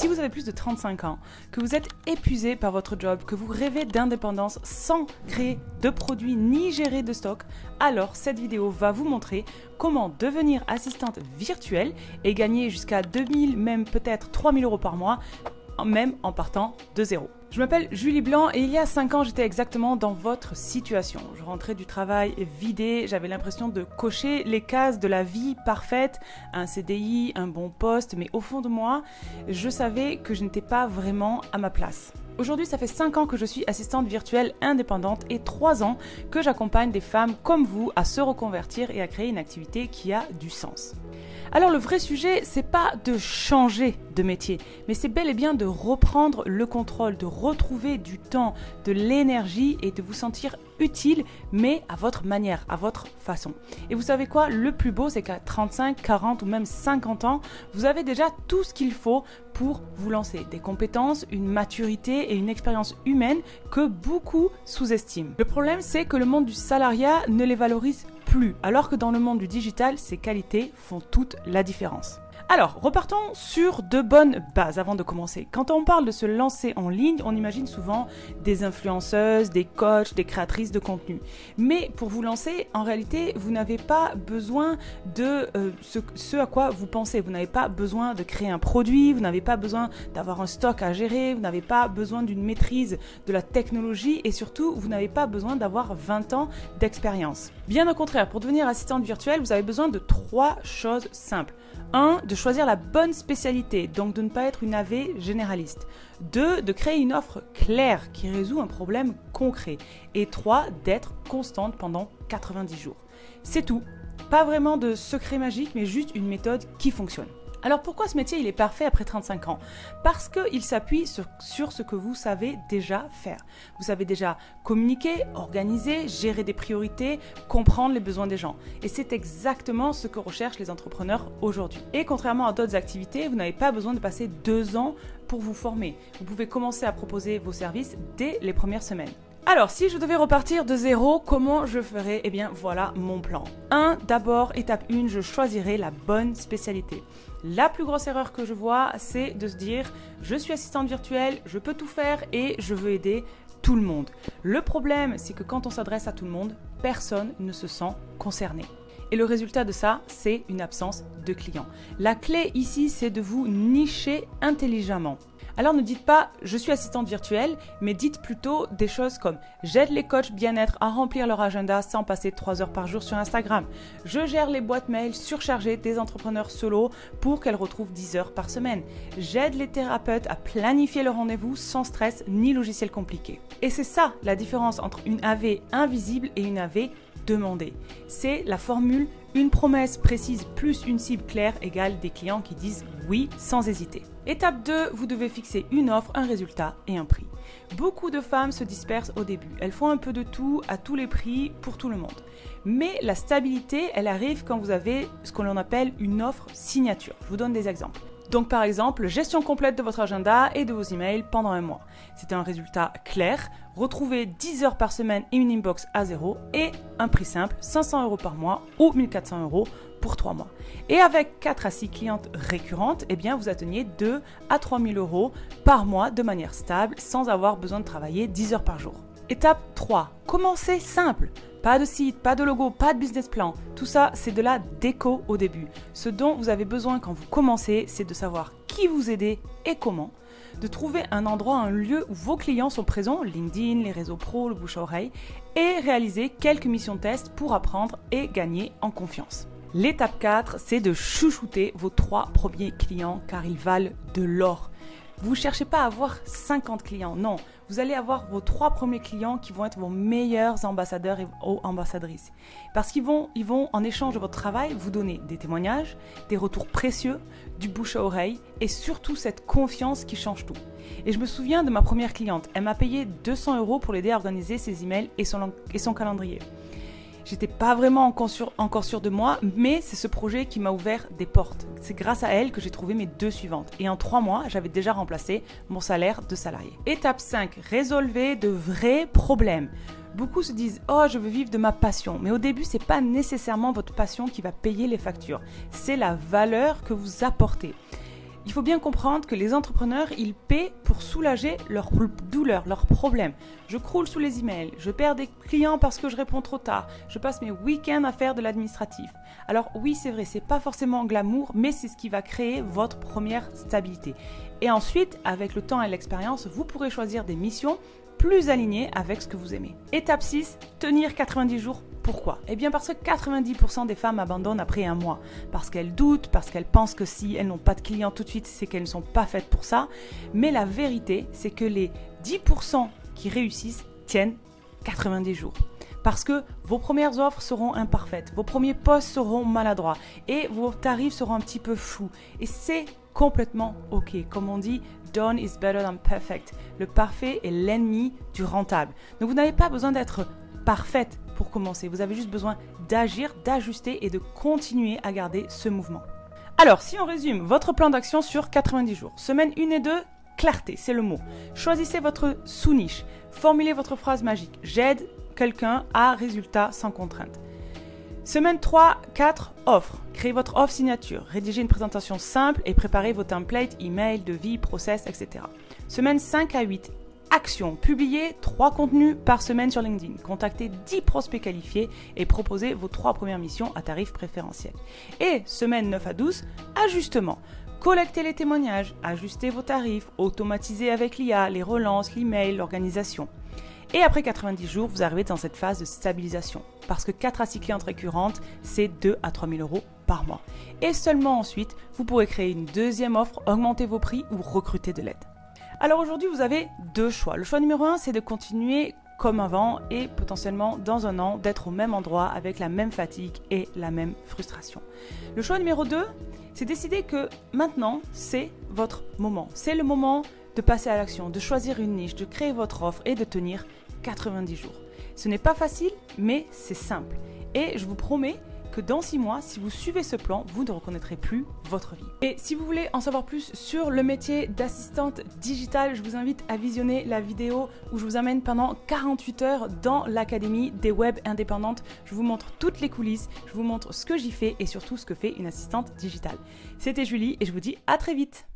Si vous avez plus de 35 ans, que vous êtes épuisé par votre job, que vous rêvez d'indépendance sans créer de produits ni gérer de stock, alors cette vidéo va vous montrer comment devenir assistante virtuelle et gagner jusqu'à 2000, même peut-être 3000 euros par mois, même en partant de zéro. Je m'appelle Julie Blanc et il y a 5 ans, j'étais exactement dans votre situation. Je rentrais du travail vidé, j'avais l'impression de cocher les cases de la vie parfaite, un CDI, un bon poste, mais au fond de moi, je savais que je n'étais pas vraiment à ma place. Aujourd'hui, ça fait 5 ans que je suis assistante virtuelle indépendante et 3 ans que j'accompagne des femmes comme vous à se reconvertir et à créer une activité qui a du sens. Alors le vrai sujet, c'est pas de changer de métier, mais c'est bel et bien de reprendre le contrôle, de retrouver du temps, de l'énergie et de vous sentir utile, mais à votre manière, à votre façon. Et vous savez quoi? Le plus beau, c'est qu'à 35, 40 ou même 50 ans, vous avez déjà tout ce qu'il faut pour vous lancer. Des compétences, une maturité et une expérience humaine que beaucoup sous-estiment. Le problème, c'est que le monde du salariat ne les valorise plus, alors que dans le monde du digital, ces qualités font toute la différence. Alors, repartons sur de bonnes bases avant de commencer. Quand on parle de se lancer en ligne, on imagine souvent des influenceuses, des coachs, des créatrices de contenu. Mais pour vous lancer, en réalité, vous n'avez pas besoin de ce à quoi vous pensez. Vous n'avez pas besoin de créer un produit, vous n'avez pas besoin d'avoir un stock à gérer, vous n'avez pas besoin d'une maîtrise de la technologie et surtout, vous n'avez pas besoin d'avoir 20 ans d'expérience. Bien au contraire, pour devenir assistante virtuelle, vous avez besoin de 3 choses simples. 1. De choisir la bonne spécialité, donc de ne pas être une AV généraliste. 2. De créer une offre claire qui résout un problème concret. Et 3. D'être constante pendant 90 jours. C'est tout. Pas vraiment de secret magique, mais juste une méthode qui fonctionne. Alors pourquoi ce métier il est parfait après 35 ans? Parce qu'il s'appuie sur ce que vous savez déjà faire. Vous savez déjà communiquer, organiser, gérer des priorités, comprendre les besoins des gens. Et c'est exactement ce que recherchent les entrepreneurs aujourd'hui. Et contrairement à d'autres activités, vous n'avez pas besoin de passer 2 ans pour vous former. Vous pouvez commencer à proposer vos services dès les premières semaines. Alors, si je devais repartir de zéro, comment je ferais? Eh bien, voilà mon plan. D'abord, étape 1, je choisirai la bonne spécialité. La plus grosse erreur que je vois, c'est de se dire « je suis assistante virtuelle, je peux tout faire et je veux aider tout le monde ». Le problème, c'est que quand on s'adresse à tout le monde, personne ne se sent concerné. Et le résultat de ça, c'est une absence de clients. La clé ici, c'est de vous nicher intelligemment. Alors ne dites pas « je suis assistante virtuelle », mais dites plutôt des choses comme « j'aide les coachs bien-être à remplir leur agenda sans passer 3 heures par jour sur Instagram. Je gère les boîtes mail surchargées des entrepreneurs solo pour qu'elles retrouvent 10 heures par semaine. J'aide les thérapeutes à planifier leur rendez-vous sans stress ni logiciel compliqué. » Et c'est ça la différence entre une AV invisible et une AV demandée. C'est la formule « une promesse précise plus une cible claire égale des clients qui disent oui sans hésiter ». Étape 2, vous devez fixer une offre, un résultat et un prix. Beaucoup de femmes se dispersent au début. Elles font un peu de tout, à tous les prix, pour tout le monde. Mais la stabilité, elle arrive quand vous avez ce que l'on appelle une offre signature. Je vous donne des exemples. Donc par exemple, gestion complète de votre agenda et de vos emails pendant un mois. C'est un résultat clair, retrouvez 10 heures par semaine et une inbox à zéro et un prix simple, 500 euros par mois ou 1400 euros pour 3 mois. Et avec 4 à 6 clientes récurrentes, eh bien vous atteignez 2 à 3 000 euros par mois de manière stable sans avoir besoin de travailler 10 heures par jour. Étape 3, commencez simple. Pas de site, pas de logo, pas de business plan. Tout ça, c'est de la déco au début. Ce dont vous avez besoin quand vous commencez, c'est de savoir qui vous aider et comment. De trouver un endroit, un lieu où vos clients sont présents, LinkedIn, les réseaux pro, le bouche à oreille, et réaliser quelques missions test pour apprendre et gagner en confiance. L'étape 4, c'est de chouchouter vos 3 premiers clients car ils valent de l'or. Vous ne cherchez pas à avoir 50 clients, non. Vous allez avoir vos 3 premiers clients qui vont être vos meilleurs ambassadeurs et ambassadrices. Parce qu'ils vont, en échange de votre travail, vous donner des témoignages, des retours précieux, du bouche à oreille et surtout cette confiance qui change tout. Et je me souviens de ma première cliente. Elle m'a payé 200 euros pour l'aider à organiser ses emails et son calendrier. J'étais pas vraiment encore sûre de moi, mais c'est ce projet qui m'a ouvert des portes. C'est grâce à elle que j'ai trouvé mes 2 suivantes. Et en 3 mois, j'avais déjà remplacé mon salaire de salarié. Étape 5, résolvez de vrais problèmes. Beaucoup se disent « Oh, je veux vivre de ma passion ». Mais au début, c'est pas nécessairement votre passion qui va payer les factures. C'est la valeur que vous apportez. Il faut bien comprendre que les entrepreneurs, ils paient pour soulager leurs douleurs, leurs problèmes. Je croule sous les emails, je perds des clients parce que je réponds trop tard, je passe mes week-ends à faire de l'administratif. Alors oui, c'est vrai, c'est pas forcément glamour, mais c'est ce qui va créer votre première stabilité. Et ensuite, avec le temps et l'expérience, vous pourrez choisir des missions plus alignées avec ce que vous aimez. Étape 6, tenir 90 jours. Pourquoi ? Eh bien parce que 90% des femmes abandonnent après un mois. Parce qu'elles doutent, parce qu'elles pensent que si elles n'ont pas de clients tout de suite, c'est qu'elles ne sont pas faites pour ça. Mais la vérité, c'est que les 10% qui réussissent tiennent 90 jours. Parce que vos premières offres seront imparfaites, vos premiers posts seront maladroits et vos tarifs seront un petit peu flous. Et c'est complètement OK. Comme on dit, done is better than perfect. Le parfait est l'ennemi du rentable. Donc vous n'avez pas besoin d'être parfaite pour commencer. Vous avez juste besoin d'agir, d'ajuster et de continuer à garder ce mouvement. Alors, si on résume votre plan d'action sur 90 jours, semaine 1 et 2, clarté, c'est le mot. Choisissez votre sous-niche. Formulez votre phrase magique. J'aide quelqu'un à résultat sans contrainte. Semaine 3, 4, offre. Créez votre offre signature. Rédigez une présentation simple et préparez vos templates, email, devis, process, etc. Semaine 5 à 8, action. Publiez 3 contenus par semaine sur LinkedIn. Contactez 10 prospects qualifiés et proposez vos 3 premières missions à tarif préférentiel. Et semaine 9 à 12, ajustement. Collectez les témoignages, ajustez vos tarifs, automatisez avec l'IA, les relances, l'email, l'organisation. Et après 90 jours, vous arrivez dans cette phase de stabilisation. Parce que 4 à 6 clientes récurrentes, c'est 2 à 3 000 euros par mois. Et seulement ensuite, vous pourrez créer une deuxième offre, augmenter vos prix ou recruter de l'aide. Alors aujourd'hui, vous avez 2 choix. Le choix numéro 1, c'est de continuer comme avant et potentiellement dans un an d'être au même endroit avec la même fatigue et la même frustration. Le choix numéro 2, c'est décider que maintenant, c'est votre moment. C'est le moment de passer à l'action, de choisir une niche, de créer votre offre et de tenir 90 jours. Ce n'est pas facile, mais c'est simple. Et je vous promets que dans 6 mois, si vous suivez ce plan, vous ne reconnaîtrez plus votre vie. Et si vous voulez en savoir plus sur le métier d'assistante digitale, je vous invite à visionner la vidéo où je vous amène pendant 48 heures dans l'Académie des web indépendantes. Je vous montre toutes les coulisses, je vous montre ce que j'y fais et surtout ce que fait une assistante digitale. C'était Julie et je vous dis à très vite.